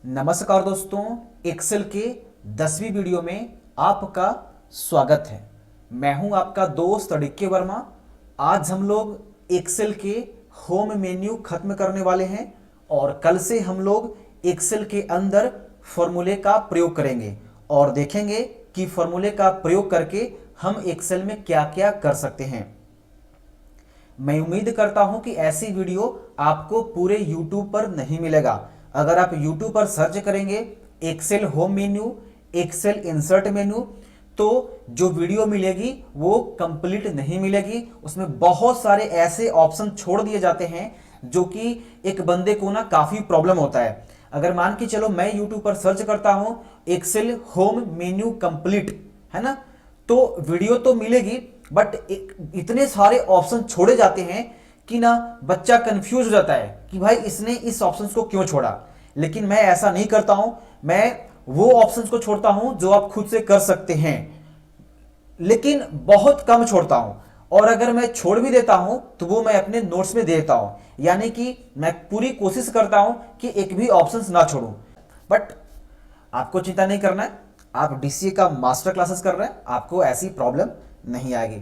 नमस्कार दोस्तों, एक्सेल के 10वीं वीडियो में आपका स्वागत है। मैं हूं आपका दोस्त अडिक्य वर्मा। आज हम लोग एक्सेल के होम मेन्यू खत्म करने वाले हैं और कल से हम लोग एक्सेल के अंदर फॉर्मूले का प्रयोग करेंगे और देखेंगे कि फॉर्मूले का प्रयोग करके हम एक्सेल में क्या क्या कर सकते हैं। मैं उम्मीद करता हूं कि ऐसी वीडियो आपको पूरे YouTube पर नहीं मिलेगा। अगर आप YouTube पर सर्च करेंगे Excel home menu, Excel insert menu, तो जो वीडियो मिलेगी वो कंप्लीट नहीं मिलेगी। उसमें बहुत सारे ऐसे ऑप्शन छोड़ दिए जाते हैं जो कि एक बंदे को ना काफी प्रॉब्लम होता है। अगर मान के चलो मैं YouTube पर सर्च करता हूं एक्सेल होम मेन्यू कंप्लीट, है ना, तो वीडियो तो मिलेगी बट इतने सारे ऑप्शन छोड़े जाते हैं कि ना बच्चा कंफ्यूज हो जाता है कि भाई इसने इस ऑप्शंस को क्यों छोड़ा। लेकिन मैं ऐसा नहीं करता हूं, मैं वो ऑप्शंस को छोड़ता हूं जो आप खुद से कर सकते हैं, लेकिन बहुत कम छोड़ता हूं। और अगर मैं छोड़ भी देता हूं तो वो मैं अपने नोट्स में दे देता हूं, यानी कि मैं पूरी कोशिश करता हूं कि एक भी ऑप्शंस ना छोड़ूं। बट आपको चिंता नहीं करना है, आप डीसीए का मास्टर क्लासेस कर रहे हैं, आपको ऐसी प्रॉब्लम नहीं आएगी।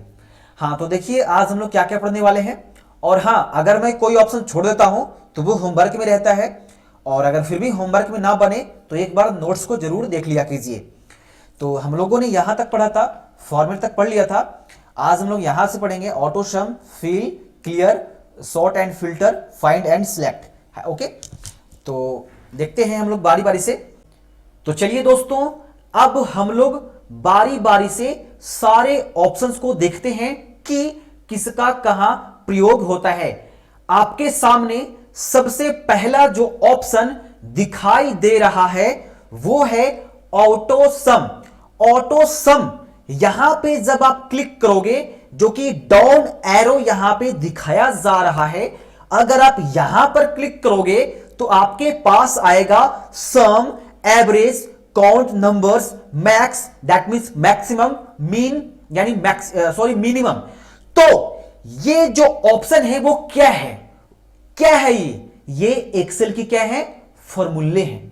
हाँ, तो देखिए आज हम लोग क्या क्या पढ़ने वाले हैं। और हाँ, अगर मैं कोई ऑप्शन छोड़ देता हूं तो वो होमवर्क में रहता है, और अगर फिर भी होमवर्क में ना बने तो एक बार नोट्स को जरूर देख लिया कीजिए। तो हम लोगों ने यहां तक पढ़ा था, फॉर्मेट तक पढ़ लिया था। आज हम लोग यहां से पढ़ेंगे auto sum, fill, clear, sort and filter, find and select. Okay, तो देखते हैं हम लोग बारी बारी से। तो चलिए दोस्तों, अब हम लोग बारी बारी से सारे ऑप्शंस को देखते हैं कि किसका कहां प्रयोग होता है। आपके सामने सबसे पहला जो ऑप्शन दिखाई दे रहा है वो है ऑटो सम। ऑटो सम यहां पे जब आप क्लिक करोगे, जो कि डाउन एरो यहां पे दिखाया जा रहा है, अगर आप यहां पर क्लिक करोगे तो आपके पास आएगा sum, average, count numbers, max, that means maximum, mean यानी मिनिमम। तो ये जो ऑप्शन है वो क्या है? क्या है ये एक्सेल की क्या है? फॉर्मूले हैं।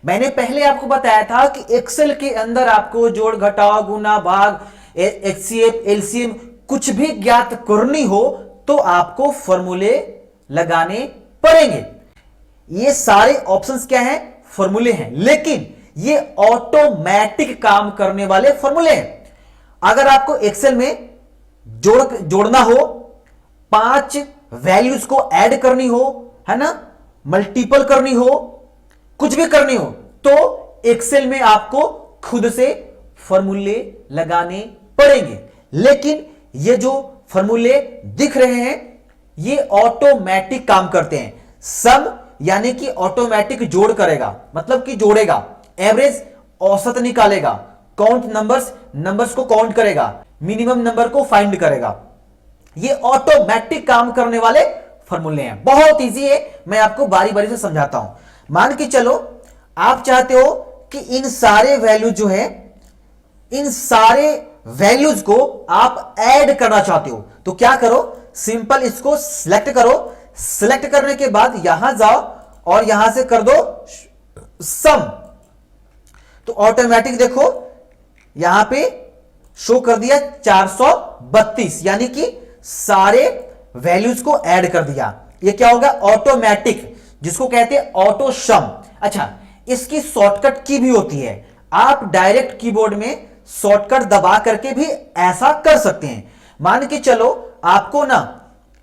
मैंने पहले आपको बताया था कि एक्सेल के अंदर आपको जोड़, घटाव, गुना, भाग, एचसीएफ, एलसीएम कुछ भी ज्ञात करनी हो तो आपको फॉर्मूले लगाने पड़ेंगे। ये सारे ऑप्शंस क्या हैं? फॉर्मूले हैं, लेकिन ये ऑटोमेटिक काम करने वाले फॉर्मूले हैं। अगर आपको एक्सेल में जोड़ना हो, 5 वैल्यूज को ऐड करनी हो, है ना, मल्टीपल करनी हो, कुछ भी करनी हो, तो एक्सेल में आपको खुद से फॉर्मूले लगाने पड़ेंगे। लेकिन ये जो फॉर्मूले दिख रहे हैं ये ऑटोमेटिक काम करते हैं। सम यानी कि ऑटोमेटिक जोड़ करेगा, मतलब कि जोड़ेगा, एवरेज औसत निकालेगा, काउंट नंबर्स को काउंट करेगा, मिनिमम नंबर को फाइंड करेगा। ये ऑटोमेटिक काम करने वाले फॉर्मूले हैं। बहुत इजी है, मैं आपको बारी बारी से समझाता हूं। मान के चलो आप चाहते हो कि इन सारे वैल्यूज जो है, इन सारे वैल्यूज को आप ऐड करना चाहते हो, तो क्या करो, सिंपल इसको सिलेक्ट करो। सिलेक्ट करने के बाद यहां जाओ और यहां से कर दो सम, तो ऑटोमेटिक देखो यहां पे शो कर दिया 432, यानी कि सारे वैल्यूज को ऐड कर दिया। ये क्या होगा? ऑटोमेटिक, जिसको कहते हैं ऑटो सम। अच्छा, इसकी शॉर्टकट की भी होती है। आप डायरेक्ट कीबोर्ड में शॉर्टकट दबा करके भी ऐसा कर सकते हैं। मान के चलो आपको ना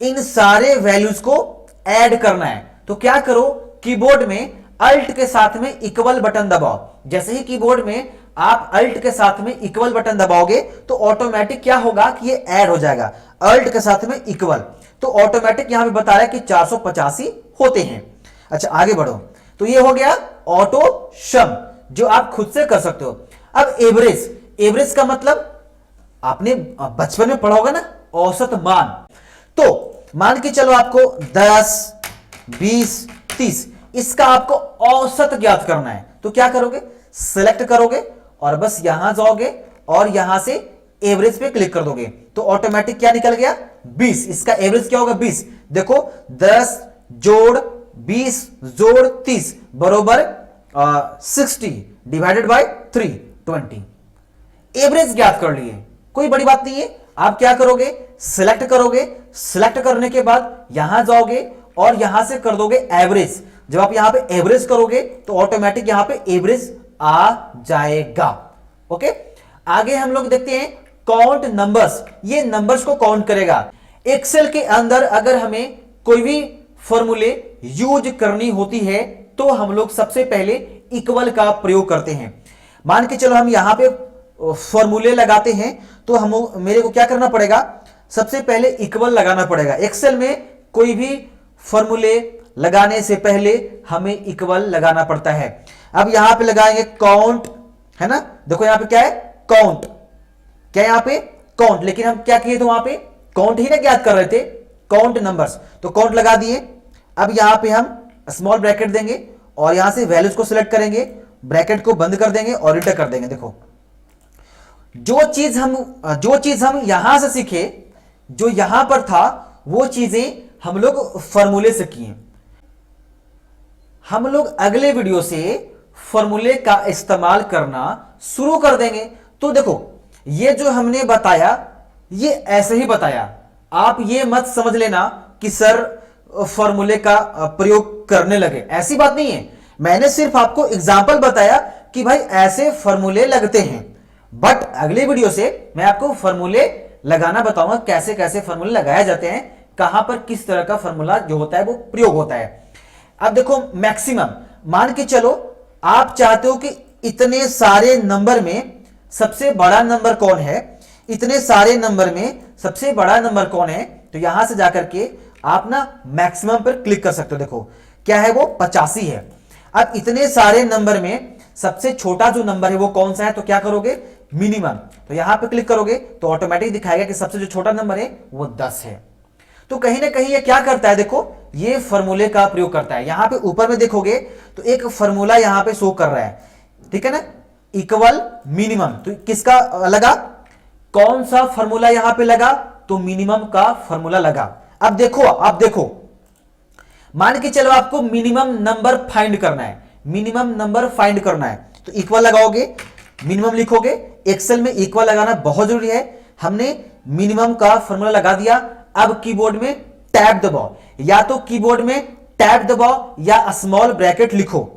इन सारे वैल्यूज को ऐड करना है, तो क्या करो, कीबोर्ड में अल्ट के साथ में इक्वल बटन दबाओ। जैसे ही कीबोर्ड में आप अल्ट के साथ में इक्वल बटन दबाओगे तो ऑटोमेटिक क्या होगा कि ये ऐड हो जाएगा, अल्ट के साथ में इक्वल। तो ऑटोमेटिक यहां पे बता रहा है कि 485 होते हैं। अच्छा, आगे बढ़ो। तो ये हो गया ऑटो सम, जो आप खुद से कर सकते हो। अब एवरेज, एवरेज का मतलब आपने बचपन में पढ़ा होगा ना, औसत मान। तो मान के चलो आपको 10, 20, 30 इसका आपको औसत ज्ञात करना है, तो क्या करोगे, सिलेक्ट करोगे और बस यहां जाओगे और यहां से एवरेज पे क्लिक कर दोगे, तो ऑटोमेटिक क्या निकल गया, 20। इसका एवरेज क्या होगा, 20। देखो 10 जोड़ 20 जोड़ 30 बरोबर 60 डिवाइडेड बाय 3 20। एवरेज ज्ञात कर लिए, कोई बड़ी बात नहीं है। आप क्या करोगे, सिलेक्ट करोगे, सिलेक्ट करने के बाद यहां जाओगे और यहां से कर दोगे एवरेज। जब आप यहां पे एवरेज करोगे तो ऑटोमेटिक यहां पे एवरेज आ जाएगा। ओके, आगे हम लोग देखते हैं काउंट नंबर्स। ये नंबर्स को काउंट करेगा। एक्सेल के अंदर अगर हमें कोई भी फॉर्मूले यूज करनी होती है तो हम लोग सबसे पहले इक्वल का प्रयोग करते हैं। मान के चलो हम यहां पे फॉर्मूले लगाते हैं तो हम मेरे को क्या करना पड़ेगा, सबसे पहले इक्वल लगाना पड़ेगा। एक्सेल में कोई भी फॉर्मूले लगाने से पहले हमें इक्वल लगाना पड़ता है। अब यहां पे लगाएंगे काउंट, है ना। देखो यहां पे क्या है, काउंट। क्या यहां पे काउंट, लेकिन हम क्या किए थे वहां पे काउंट ही ना ज्ञात कर रहे थे, काउंट नंबर्स। तो काउंट लगा दिए। अब यहां पे हम स्मॉल ब्रैकेट देंगे और यहां से वैल्यूज को सिलेक्ट करेंगे, ब्रैकेट को बंद कर देंगे और एंटर कर देंगे। देखो जो चीज हम यहां से सीखे, जो यहां पर था, वो चीजें हम लोग फॉर्मूले से किए। हम लोग अगले वीडियो से फॉर्मूले का इस्तेमाल करना शुरू कर देंगे। तो देखो ये जो हमने बताया ये ऐसे ही बताया, आप ये मत समझ लेना कि सर फॉर्मूले का प्रयोग करने लगे, ऐसी बात नहीं है। मैंने सिर्फ आपको एग्जाम्पल बताया कि भाई ऐसे फॉर्मूले लगते हैं, बट अगले वीडियो से मैं आपको फॉर्मूले लगाना बताऊंगा, कैसे कैसे फॉर्मूले लगाए जाते हैं, कहां पर किस तरह का फॉर्मूला जो होता है वो प्रयोग होता है। अब देखो मैक्सिमम, मान के चलो आप चाहते हो कि इतने सारे नंबर में सबसे बड़ा नंबर कौन है, इतने सारे नंबर में सबसे बड़ा नंबर कौन है, तो यहां से जाकर के आप ना मैक्सिमम पर क्लिक कर सकते हो। देखो क्या है, वो 85 है। अब इतने सारे नंबर में सबसे छोटा जो नंबर है वो कौन सा है, तो क्या करोगे, मिनिमम। तो यहां पे क्लिक करोगे तो ऑटोमेटिक दिखाएगा कि सबसे जो छोटा नंबर है वो 10 है। तो कहीं ना कहीं ये क्या करता है, देखो ये फॉर्मूले का प्रयोग करता है। यहां पे ऊपर में देखोगे तो एक फॉर्मूला यहां पे शो कर रहा है, ठीक है ना, इक्वल मिनिमम। तो किसका लगा, कौन सा फॉर्मूला यहां पे लगा, तो मिनिमम का फॉर्मूला लगा। अब देखो मान के चलो आपको मिनिमम नंबर फाइंड करना है, मिनिमम नंबर फाइंड करना है, तो इक्वल लगाओगे, मिनिमम लिखोगे। एक्सेल में इक्वल लगाना बहुत जरूरी है। हमने मिनिमम का फॉर्मूला लगा दिया। अब कीबोर्ड में टैब दबाओ, या तो कीबोर्ड में टैब दबाओ या स्मॉल ब्रैकेट लिखो,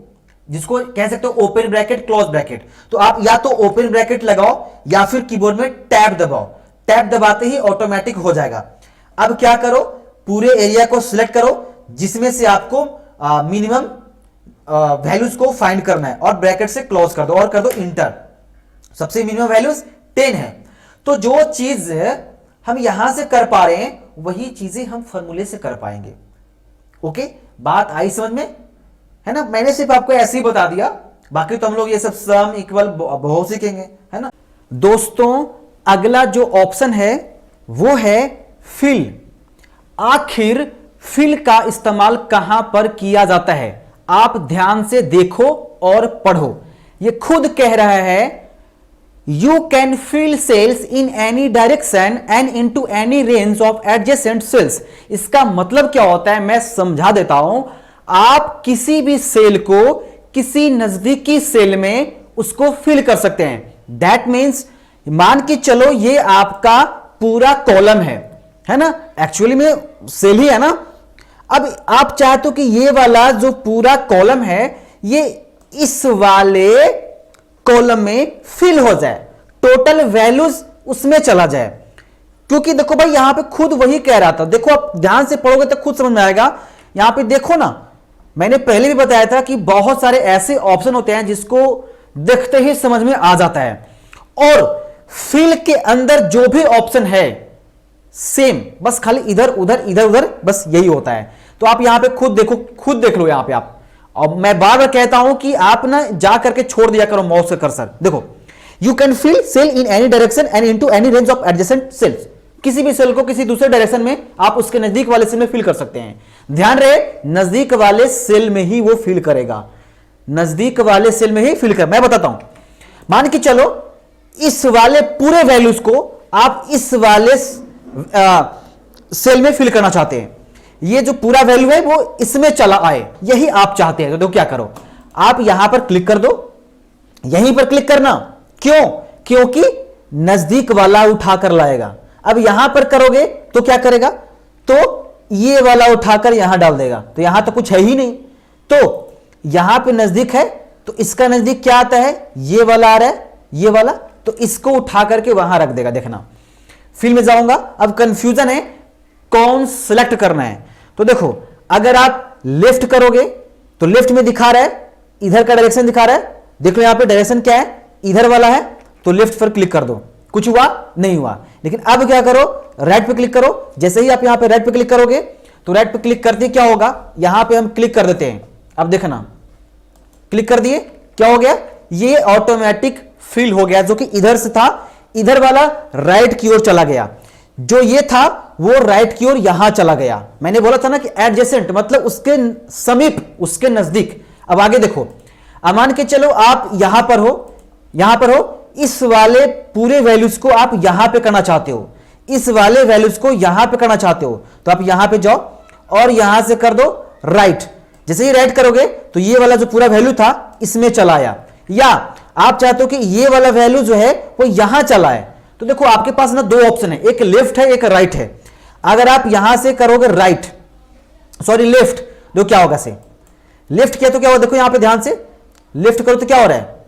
जिसको कह सकते हो ओपन ब्रैकेट क्लोज ब्रैकेट। तो आप या तो ओपन ब्रैकेट लगाओ या फिर कीबोर्ड में टैब दबाओ। टैब दबाते ही ऑटोमेटिक हो जाएगा। अब क्या करो, पूरे एरिया को सिलेक्ट करो जिसमें से आपको मिनिमम वैल्यूज को फाइंड करना है और ब्रैकेट से क्लोज कर दो और कर दो इंटर। सबसे मिनिमम वैल्यूज 10 है। तो जो चीज हम यहां से कर पा रहे हैं वही चीजें हम फॉर्मूले से कर पाएंगे। ओके, बात आई समझ में, है ना। मैंने सिर्फ आपको ऐसे ही बता दिया, बाकी तो हम लोग ये सब सम इक्वल बहुत सीखेंगे, है ना। दोस्तों अगला जो ऑप्शन है वो है फिल। आखिर फिल का इस्तेमाल कहां पर किया जाता है, आप ध्यान से देखो और पढ़ो। ये खुद कह रहा है You can fill cells in any direction and into any range of adjacent cells। इसका मतलब क्या होता है मैं समझा देता हूं। आप किसी भी सेल को किसी नजदीकी सेल में उसको फिल कर सकते हैं। दैट मीन्स मान के चलो ये आपका पूरा कॉलम है ना, एक्चुअली में सेल ही है ना। अब आप चाहते हो कि ये वाला जो पूरा कॉलम है ये इस वाले कॉलम में फिल हो जाए, टोटल वैल्यूज उसमें चला जाए। क्योंकि देखो भाई यहां पे खुद वही कह रहा था। देखो आप ध्यान से पढ़ोगे तो खुद समझ में आएगा। यहां पे देखो ना, मैंने पहले भी बताया था कि बहुत सारे ऐसे ऑप्शन होते हैं जिसको देखते ही समझ में आ जाता है, और फिल के अंदर जो भी ऑप्शन है सेम, बस खाली इधर उधर बस यही होता है। तो आप यहां पे खुद देखो, खुद देख लो यहां पे आप। और मैं बार बार कहता हूं कि आप ना जा करके छोड़ दिया करो माउस का कर्सर। देखो you can fill cell in any direction and into any range of adjacent cells. किसी भी सेल को किसी दूसरे डायरेक्शन में आप उसके नजदीक वाले सेल में फिल कर सकते हैं। ध्यान रहे नजदीक वाले सेल में ही वो फिल करेगा, नजदीक वाले सेल में ही फिल कर। मैं बताता हूं, मान के चलो इस वाले पूरे वैल्यूज को आप इस वाले सेल में फिल करना चाहते हैं। ये जो पूरा वैल्यू है वो इसमें चला आए, यही आप चाहते हैं। तो क्या करो, आप यहां पर क्लिक कर दो, यहीं पर क्लिक करना। क्यों? क्योंकि नजदीक वाला उठाकर लाएगा। अब यहां पर करोगे तो क्या करेगा? तो ये वाला उठाकर यहां डाल देगा, तो यहां तो कुछ है ही नहीं। तो यहां पे नजदीक है, तो इसका नजदीक क्या आता है? ये वाला आ रहा है, ये वाला, तो इसको उठा करके वहां रख देगा। देखना, फिल में जाऊंगा। अब कंफ्यूजन है कौन सिलेक्ट करना है। तो देखो, अगर आप लेफ्ट करोगे तो लेफ्ट में दिखा रहा है, इधर का डायरेक्शन दिखा रहा है। देख लो यहां पे डायरेक्शन क्या है, इधर वाला है, तो लेफ्ट पर क्लिक कर दो। कुछ हुआ? नहीं हुआ। लेकिन अब क्या करो, राइट पे क्लिक करो। जैसे ही आप यहां पे राइट पे क्लिक करोगे तो राइट पे क्लिक करते क्या होगा, यहां पे हम क्लिक कर देते हैं। अब देखना, क्लिक कर दिए, क्या हो गया? ये ऑटोमेटिक फिल हो गया। जो कि इधर से था, इधर वाला राइट की ओर चला गया। जो ये था वो राइट की ओर यहां चला गया। मैंने बोला था ना कि एडजेसेंट मतलब उसके समीप, उसके नजदीक। अब आगे देखो, अब मान के चलो आप यहां पर हो, यहां पर हो, इस वाले पूरे वैल्यूज को आप यहां पे करना चाहते हो, इस वाले वैल्यूज को यहां पे करना चाहते हो, तो आप यहां पे जाओ और यहां से कर दो राइट। जैसे ही राइट करोगे तो ये वाला जो पूरा वैल्यू था इसमें चला आया। या आप चाहते हो कि ये वाला वैल्यू जो है वो यहां चला है, तो देखो आपके पास ना दो ऑप्शन है, एक लेफ्ट है, एक राइट है। अगर आप यहां से करोगे राइट, सॉरी लेफ्ट, देखो क्या होगा, से लेफ्ट किया तो क्या होगा, देखो यहां पे ध्यान से लेफ्ट करो तो क्या हो रहा है,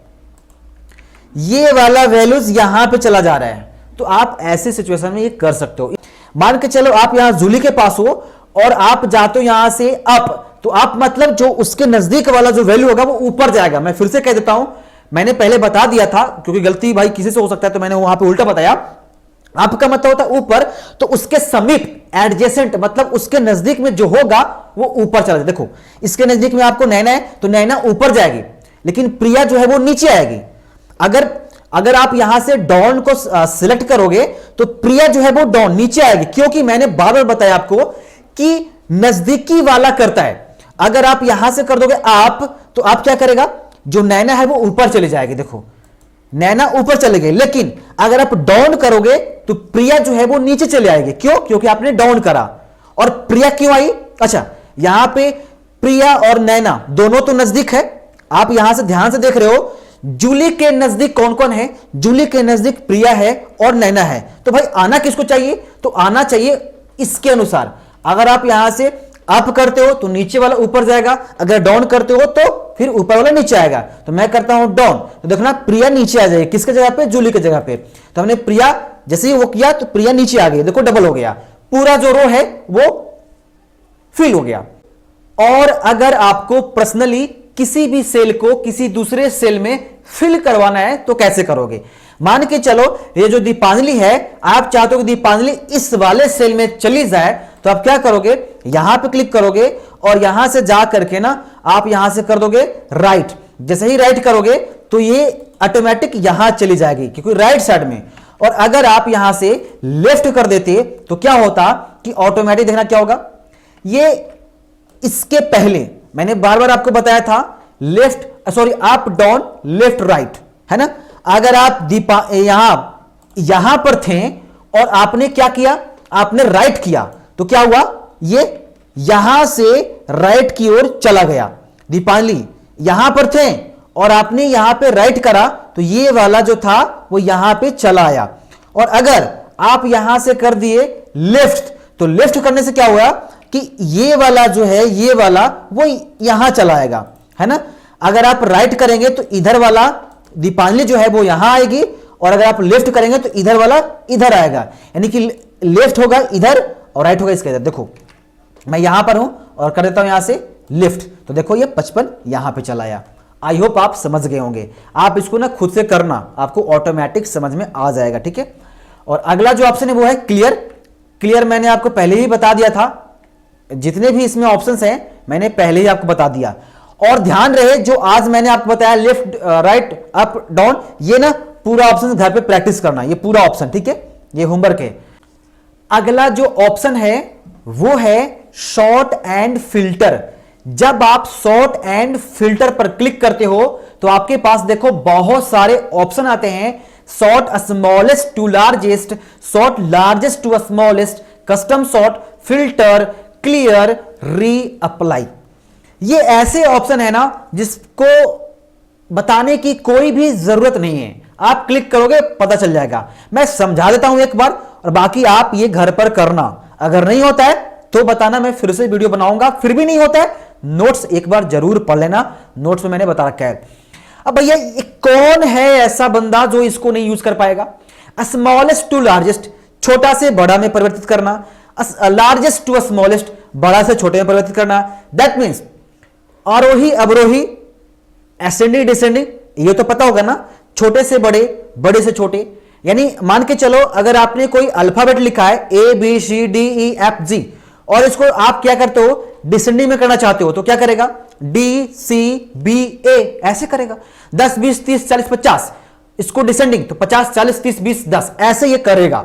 ये वाला वैल्यूज यहां पे चला जा रहा है। तो आप ऐसे सिचुएशन में ये कर सकते हो। मान के चलो आप यहां जूली के पास हो और आप जाते हो यहां से अप, तो आप मतलब जो उसके नजदीक वाला जो वैल्यू होगा वो ऊपर जाएगा। मैं फिर से कह देता हूं, मैंने पहले बता दिया था, क्योंकि गलती भाई किसी से हो सकता है, तो मैंने वहां पे उल्टा बताया। आपका मतलब होता है ऊपर, तो उसके समीप एडजेसेंट मतलब उसके नजदीक में जो होगा वो ऊपर चला जाए। देखो इसके नजदीक में आपको नैना है, तो नैना ऊपर जाएगी, लेकिन प्रिया जो है वो नीचे आएगी। अगर आप यहां से डॉन को सिलेक्ट करोगे तो प्रिया जो है वो डॉन नीचे आएगी, क्योंकि मैंने बार बार बताया आपको कि नजदीकी वाला करता है। अगर आप यहां से कर दोगे आप, तो आप क्या करेगा, जो नैना है वो ऊपर चली जाएगी। देखो नैना ऊपर चले गई, लेकिन अगर आप डाउन करोगे तो प्रिया जो है वो नीचे चले आएगी। क्यों? क्योंकि आपने डाउन करा। और प्रिया क्यों आई? अच्छा, यहां पे प्रिया और नैना दोनों तो नजदीक है। आप यहां से ध्यान से देख रहे हो, जूली के नजदीक कौन कौन है? जूली के नजदीक प्रिया है और नैना है। तो भाई आना किसको चाहिए? तो आना चाहिए इसके अनुसार। अगर आप यहां से अप करते हो तो नीचे वाला ऊपर जाएगा, अगर डाउन करते हो तो फिर ऊपर वाला नीचे आएगा। तो मैं करता हूं डाउन, तो देखना प्रिया नीचे आ जाएगी। किसके जगह पे? जूली के जगह पे। तो हमने प्रिया जैसे ही वो किया तो प्रिया नीचे आ गई, देखो डबल हो गया, पूरा जो रो है वो फिल हो गया। और अगर आपको पर्सनली किसी भी सेल को किसी दूसरे सेल में फिल करवाना है तो कैसे करोगे? मान के चलो ये जो दीपांजलि है, आप चाहते हो कि दीपांजलि इस वाले सेल में चली जाए, तो आप क्या करोगे, यहां पे क्लिक करोगे और यहां से जा करके ना आप यहां से कर दोगे राइट। जैसे ही राइट करोगे तो ये ऑटोमेटिक यहां चली जाएगी, क्योंकि राइट साइड में। और अगर आप यहां से लेफ्ट कर देते तो क्या होता कि ऑटोमेटिक, देखना क्या होगा, ये इसके पहले मैंने बार बार आपको बताया था left, sorry up down left right, है ना। अगर आप यहां पर थे और आपने क्या किया, आपने राइट किया, तो क्या हुआ, ये यहां से राइट की ओर चला गया। दीपांजलि यहां पर थे और आपने यहां पे राइट करा, तो ये वाला जो था वो यहां पे चला आया। और अगर आप यहां से कर दिए लेफ्ट, तो लेफ्ट करने से क्या हुआ कि ये वाला जो है, ये वाला वो यहां चला आएगा, है ना। अगर आप राइट करेंगे तो इधर वाला दीपांजलि जो है वो यहां आएगी, और अगर आप लेफ्ट करेंगे तो इधर वाला इधर आएगा। यानी कि लेफ्ट होगा इधर और राइट होगा इसके इधर। देखो मैं यहां पर हूं और कर देता हूं यहां से लिफ्ट, तो देखो ये 55 यहां पे चला आया। आई होप आप समझ गए होंगे। आप इसको ना खुद से करना, आपको ऑटोमेटिक समझ में आ जाएगा, ठीक है। और अगला जो ऑप्शन है वो है क्लियर। क्लियर मैंने आपको पहले ही बता दिया था, जितने भी इसमें ऑप्शंस हैं मैंने पहले ही आपको बता दिया। और ध्यान रहे, जो आज मैंने आपको बताया लेफ्ट राइट अप डाउन, ये ना पूरा ऑप्शन घर पे प्रैक्टिस करना, ये पूरा ऑप्शन, ठीक है, ये होमवर्क है। अगला जो ऑप्शन है वो है शॉर्ट एंड फिल्टर। जब आप शॉर्ट एंड फिल्टर पर क्लिक करते हो तो आपके पास देखो बहुत सारे ऑप्शन आते हैं, sort smallest to largest, sort largest to smallest, custom sort, filter, clear, reapply. ये ऐसे ऑप्शन है ना जिसको बताने की कोई भी जरूरत नहीं है, आप क्लिक करोगे पता चल जाएगा। मैं समझा देता हूं एक बार और बाकी आप ये घर पर करना, अगर नहीं होता है तो बताना, मैं फिर से वीडियो बनाऊंगा। फिर भी नहीं होता है, नोट्स एक बार जरूर पढ़ लेना, नोट्स में मैंने बता रखा है। अब भैया ये कौन है ऐसा बंदा जो इसको नहीं यूज कर पाएगा? स्मॉलेस्ट टू लार्जेस्ट, छोटा से बड़ा में परिवर्तित करना, लार्जेस्ट टू स्मॉलेस्ट, बड़ा से छोटे में परिवर्तित करना। दैट मीन्स आरोही अवरोही, एसेंडिंग डिसेंडिंग, ये तो पता होगा ना, छोटे से बड़े, बड़े से छोटे। यानी मान के चलो अगर आपने कोई अल्फाबेट लिखा है ABCDEFG और इसको आप क्या करते हो डिसेंडिंग में करना चाहते हो तो क्या करेगा DCBA ऐसे करेगा। 10 20 30 40 50, इसको डिसेंडिंग तो 50 40 30 20 10 ऐसे ये करेगा।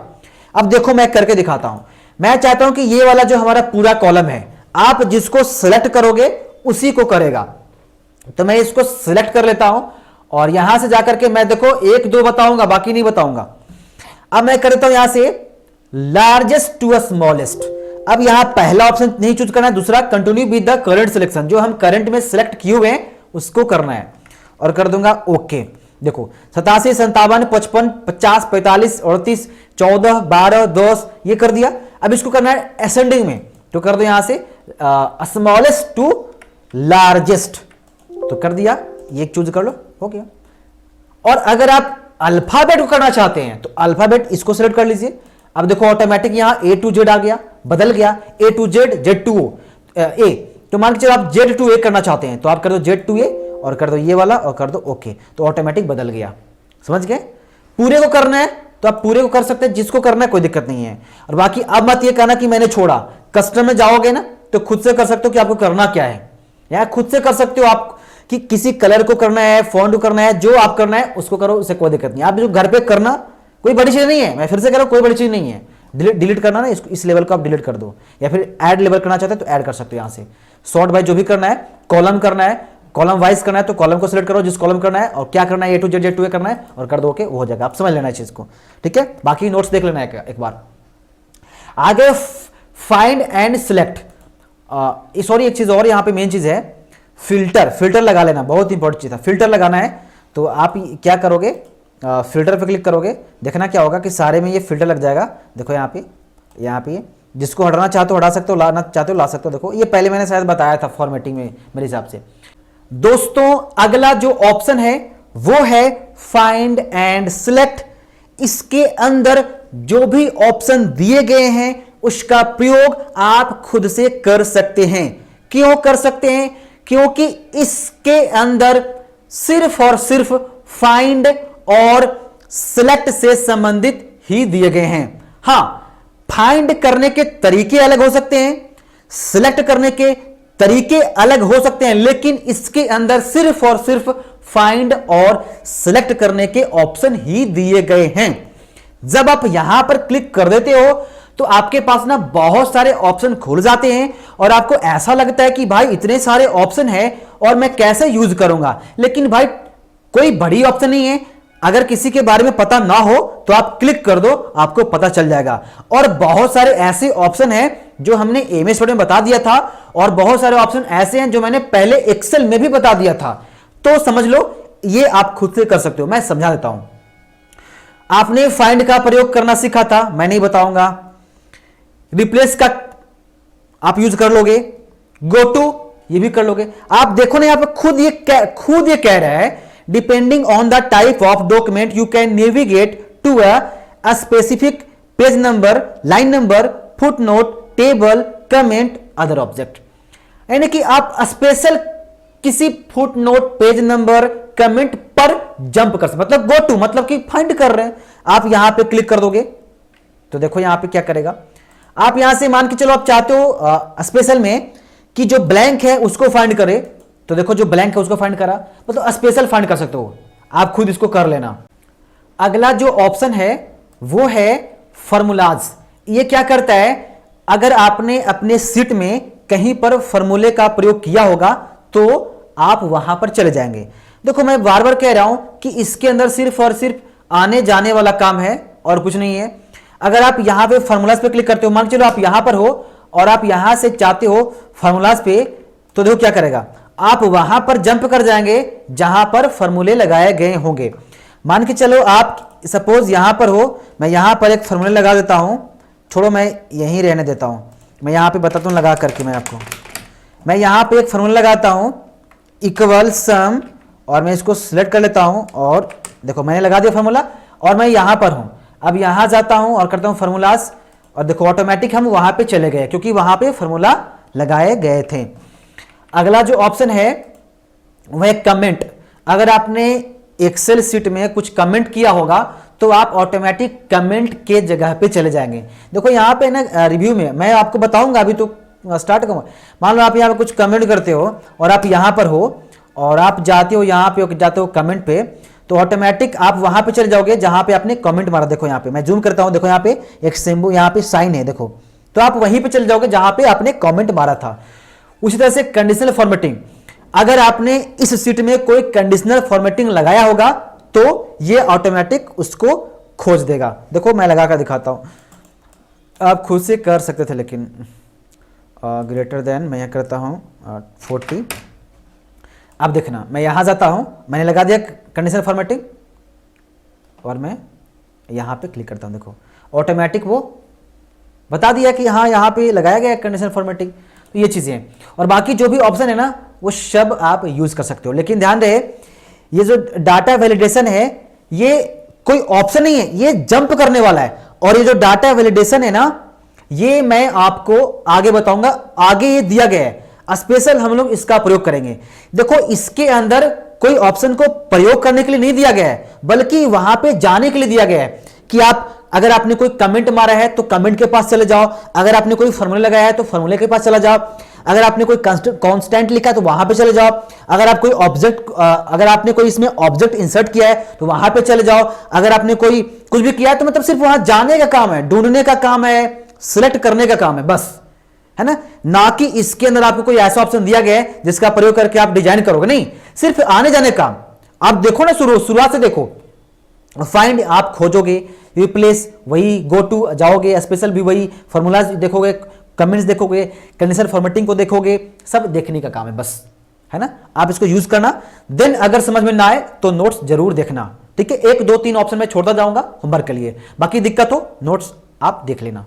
अब देखो मैं करके दिखाता हूं। मैं चाहता हूं कि ये वाला जो हमारा पूरा कॉलम है, आप जिसको सिलेक्ट करोगे उसी को करेगा। तो मैं इसको सिलेक्ट कर लेता हूं और यहां से जाकर के मैं देखो 1 2 बताऊंगा, बाकी नहीं बताऊंगा। अब मैं करता हूं यहां से लार्जेस्ट टू स्मॉलेस्ट। अब यहां पहला ऑप्शन नहीं चूज करना है, दूसरा continue with the current selection, जो हम करंट में सिलेक्ट किए हुए हैं उसको करना है और कर दूंगा ओके। देखो 87 57 55 50 45 38 14 12 10 ये कर दिया। अब इसको करना है असेंडिंग में, तो कर दो यहां से स्मॉलेस्ट टू लार्जेस्ट, तो कर दिया, ये चूज कर लो, हो गया। और अगर आप अल्फाबेट को करना चाहते हैं तो अल्फाबेट इसको सिलेक्ट कर लीजिए। अब देखो ऑटोमेटिक यहां A to Z आ गया, बदल गया A to Z Z to A। तो मान के चलो आप Z to A करना चाहते हैं तो आप कर दो Z to A और कर दो ये वाला और कर दो ओके, तो ऑटोमेटिक बदल गया। समझ गए? पूरे को करना है तो आप पूरे को कर सकते हैं, जिसको करना है कोई दिक्कत नहीं है। और बाकी अब मत ये कहना कि मैंने छोड़ा, कस्टम में जाओगे ना तो खुद से कर सकते हो कि आपको करना क्या है, या खुद से कर सकते हो आप कि किसी कलर को करना है, फॉन्ट को करना है, जो आप करना है उसको करो, उससे कोई दिक्कत नहीं। आप जो घर पे करना कोई बड़ी चीज नहीं है, मैं फिर से कह रहा हूं कोई बड़ी चीज नहीं है। डिलीट करना ना इस लेवल को आप डिलीट कर दो, या फिर ऐड लेवल करना चाहते हैं तो ऐड कर सकते हो यहां से। सॉर्ट बाय जो भी करना है, कॉलम करना है, कॉलम वाइज करना है तो कॉलम को सिलेक्ट करो जिस कॉलम करना है और क्या करना है A to Z Z to A करना है और कर दो ओके, वो हो जाएगा। आप समझ लेना है चीज को, ठीक है। बाकी नोट्स देख लेना है एक बार। आगे फाइंड एंड सिलेक्ट, सॉरी एक चीज और यहां पे मेन चीज है, फिल्टर लगा लेना, बहुत इंपॉर्टेंट चीज है। फिल्टर लगाना है तो आप क्या करोगे, फिल्टर पे क्लिक करोगे, देखना क्या होगा कि सारे में ये फिल्टर लग जाएगा। देखो यहाँ पे जिसको हटाना चाहते हो हटा सकते हो, लाना चाहते हो ला सकते हो। देखो ये पहले मैंने शायद बताया था फॉर्मेटिंग में मेरे हिसाब से। दोस्तों अगला जो ऑप्शन है वो है फाइंड एंड सिलेक्ट। इसके अंदर जो भी ऑप्शन दिए गए हैं उसका प्रयोग आप खुद से कर सकते हैं। क्यों कर सकते हैं? क्योंकि इसके अंदर सिर्फ और सिर्फ फाइंड और सिलेक्ट से संबंधित ही दिए गए हैं। हां, फाइंड करने के तरीके अलग हो सकते हैं, सिलेक्ट करने के तरीके अलग हो सकते हैं, लेकिन इसके अंदर सिर्फ और सिर्फ फाइंड और सिलेक्ट करने के ऑप्शन ही दिए गए हैं। जब आप यहां पर क्लिक कर देते हो तो आपके पास ना बहुत सारे ऑप्शन खुल जाते हैं और आपको ऐसा लगता है कि भाई इतने सारे ऑप्शन है और मैं कैसे यूज करूंगा। लेकिन भाई कोई बड़ी ऑप्शन नहीं है, अगर किसी के बारे में पता ना हो तो आप क्लिक कर दो, आपको पता चल जाएगा। और बहुत सारे ऐसे ऑप्शन हैं जो हमने MS वर्ड में बता दिया था और बहुत सारे ऑप्शन ऐसे हैं जो मैंने पहले एक्सेल में भी बता दिया था। तो समझ लो ये आप खुद से कर सकते हो, मैं समझा देता हूं। आपने फाइंड का प्रयोग करना सीखा था, मैं नहीं बताऊंगा। रिप्लेस का आप यूज कर लोगे, गो टू ये भी कर लोगे। आप देखो ना यहां पर खुद ये कह रहा है depending on the type of document you can navigate to a specific page number, line number, footnote, table, comment, other object. यानी कि आप स्पेशल किसी footnote, page number, comment पर जंप कर सकते, मतलब गो टू मतलब कि फाइंड कर रहे हैं। आप यहां पे क्लिक कर दोगे तो देखो यहां पे क्या करेगा। आप यहां से मान के चलो आप चाहते हो स्पेशल में कि जो ब्लैंक है उसको फाइंड करे, तो देखो जो ब्लैंक है उसको फाइंड करा, मतलब स्पेशल फाइंड कर सकते हो, आप खुद इसको कर लेना। अगला जो ऑप्शन है वो है फॉर्मूलाज। ये क्या करता है, अगर आपने अपने सीट में कहीं पर फॉर्मूले का प्रयोग किया होगा तो आप वहां पर चले जाएंगे। देखो मैं बार बार कह रहा हूं कि इसके अंदर सिर्फ और सिर्फ आने जाने वाला काम है और कुछ नहीं है। अगर आप यहां पे फॉर्मूलाज पे क्लिक करते हो, मान चलो आप यहां पर हो और आप यहां से चाहते हो फॉर्मूलाज पे, तो देखो क्या करेगा, आप वहां पर जंप कर जाएंगे जहां पर फॉर्मूले लगाए गए होंगे। मान के चलो आप सपोज यहां पर हो, मैं यहां पर एक फॉर्मूले लगा देता हूं, छोड़ो मैं यहीं रहने देता हूं, मैं यहां पे बताता हूं लगा करके मैं यहां पे एक फॉर्मूला लगाता हूं इक्वल सम, और मैं इसको सिलेक्ट कर लेता हूं और देखो मैंने लगा दिया फॉर्मूला, और मैं यहां पर हूं। अब यहां जाता हूं और करता हूं फॉर्मूलाज, और देखो ऑटोमेटिक हम वहां पे चले गए क्योंकि वहां पे फॉर्मूला लगाए गए थे। अगला जो ऑप्शन है वह है कमेंट। अगर आपने एक्सेल शीट में कुछ कमेंट किया होगा तो आप ऑटोमेटिक कमेंट के जगह पे चले जाएंगे। देखो यहाँ पे ना रिव्यू में मैं आपको बताऊंगा, अभी तो स्टार्ट करूंगा। मान लो आप यहाँ पे कुछ कमेंट करते हो और आप यहाँ पर हो और आप जाते हो यहाँ पे जाते हो कमेंट पे, तो ऑटोमेटिक आप वहां पे चले जाओगे जहां पे आपने कमेंट मारा। देखो यहाँ पे मैं जूम करता हूं, देखो यहाँ पे एक सिंबल, यहाँ पे साइन है, देखो तो आप वहीं पे चले जाओगे जहां पे आपने कमेंट मारा था। उसी तरह से कंडीशनल फॉर्मेटिंग, अगर आपने इस सीट में कोई कंडीशनल फॉर्मेटिंग लगाया होगा तो ये ऑटोमेटिक उसको खोज देगा। देखो मैं लगा कर दिखाता हूं, आप खुद से कर सकते थे लेकिन ग्रेटर देन मैं यहां करता हूं 40। अब देखना मैं यहां जाता हूं, मैंने लगा दिया कंडीशनल फॉर्मेटिंग और मैं यहां पे क्लिक करता हूं, देखो ऑटोमेटिक वो बता दिया कि हाँ यहाँ पे लगाया गया कंडीशनल फॉर्मेटिंग। तो ये चीजें हैं, और बाकी जो भी ऑप्शन है ना वो सब आप यूज कर सकते हो। लेकिन ध्यान रहे ये जो डाटा वैलिडेशन है ये कोई ऑप्शन नहीं है, ये जंप करने वाला है। और ये जो डाटा वैलिडेशन है ना ये मैं आपको आगे बताऊंगा, आगे ये दिया गया है स्पेशल, हम लोग इसका प्रयोग करेंगे। देखो इसके अंदर कोई ऑप्शन को प्रयोग करने के लिए नहीं दिया गया है, बल्कि वहां पे जाने के लिए दिया गया है कि आप अगर आपने कोई कमेंट मारा है तो कमेंट के पास चले जाओ, अगर आपने कोई फॉर्मूला लगाया है तो फॉर्मूले के पास चला जाओ, अगर आपने कोई कांस्टेंट लिखा है तो वहां पे चले जाओ, अगर आप कोई ऑब्जेक्ट अगर आपने कोई इसमें ऑब्जेक्ट इंसर्ट किया है तो वहां पे चले जाओ, अगर आपने कोई कुछ भी किया है तो मतलब सिर्फ वहां जाने का काम है, ढूंढने का काम है, सिलेक्ट करने का काम है, बस, है ना कि इसके अंदर आपको कोई ऐसा ऑप्शन दिया गया है जिसका प्रयोग करके आप डिजाइन करोगे, नहीं, सिर्फ आने जाने का काम। आप देखो ना शुरुआत से देखो, फाइंड आप खोजोगे, रिप्लेस वही, गो टू जाओगे, स्पेशल भी वही, फॉर्मूलाज देखोगे, कमेंट्स देखोगे, कंडीशनल फॉर्मेटिंग को देखोगे, सब देखने का काम है बस, है ना। आप इसको यूज करना, देन अगर समझ में ना आए तो नोट्स जरूर देखना, ठीक है। 1 2 3 ऑप्शन में छोड़ता जाऊंगा होमवर्क के लिए, बाकी दिक्कत हो नोट्स आप देख लेना।